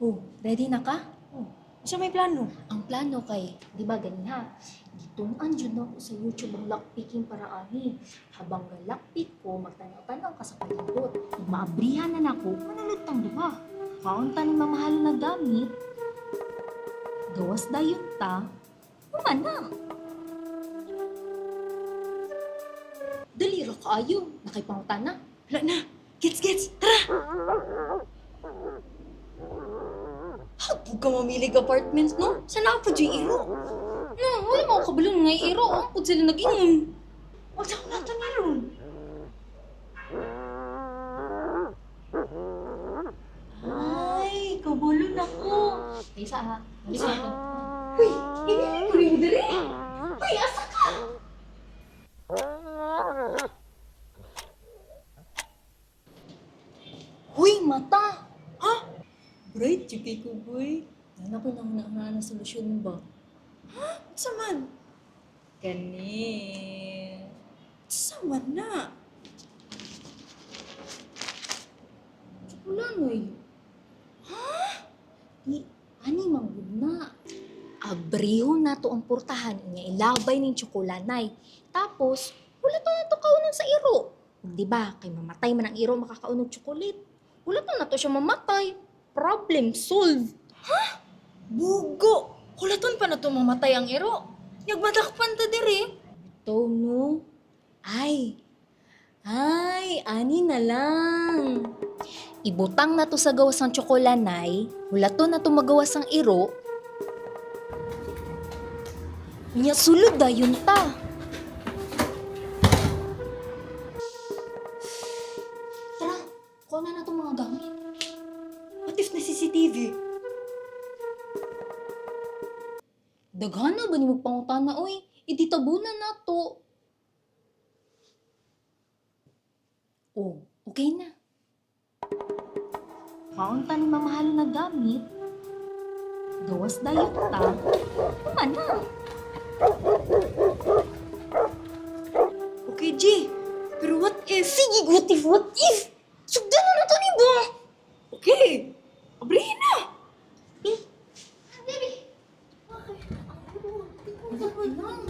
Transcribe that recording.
Oh, ready na ka? Oh, siya may plano. Ang plano kay, di ba ganin ha? Gitunan dyan ako sa YouTube ang lockpicking para ani. Habang galakpik ko, magtanaw-tanaw ka sa palibot. Maabrihan na nako, manulutang diba? Kaunta ni mamahal na gamit. Gawas dayon ta, umana. Dali ra kaayo, nakipangutana. Wala na. Gets. Tara! Hapog ka mamilig apartments, no? Sana ako po yung iro. No, wala mo kabalon nga iro, ang pud sila nag-ingon. Huwag sa kong nato meron. Ay, kabulon ako. Isa ha, isa ha. Uy, hindi ko rin dali. Uy, asa ka? Huy, mata! Ha? Bright, chukay ko, boy. Ano ko na solusyon ba? Saman? Kani. Saman na. Wala no eh. Di, ani manggod na. Abriho na to ang portahan niya, ilabay ng tsokolanay. Tapos, wala to na to kaunan sa iro. Di ba, kay mamatay man ang iro, makakaunog tsokolit. Wala to na to siya mamatay. Problem solved. Bugo! Kulaton pa na to mamatay ang iro. Nagmadakpan ta diri. Ito, no? Ay, ani na lang. Ibutang na to sa gawas ng tsokolanay, wala to na to magawas ang iro. Nya sulod dayon ta. Tara, kuha na to mga gamit. What if na CCTV? Daghana ba ni magpangutana, oy? Ititabunan na to. Oh, okay na. Kaunta ni mamahal na gamit. Gawas dayon ta. Ano? Okay, G. Pero what if? Sige, what if? Sugdan na to ni ba? Okay. Abrihin na. Baby. Okay. Ako lang.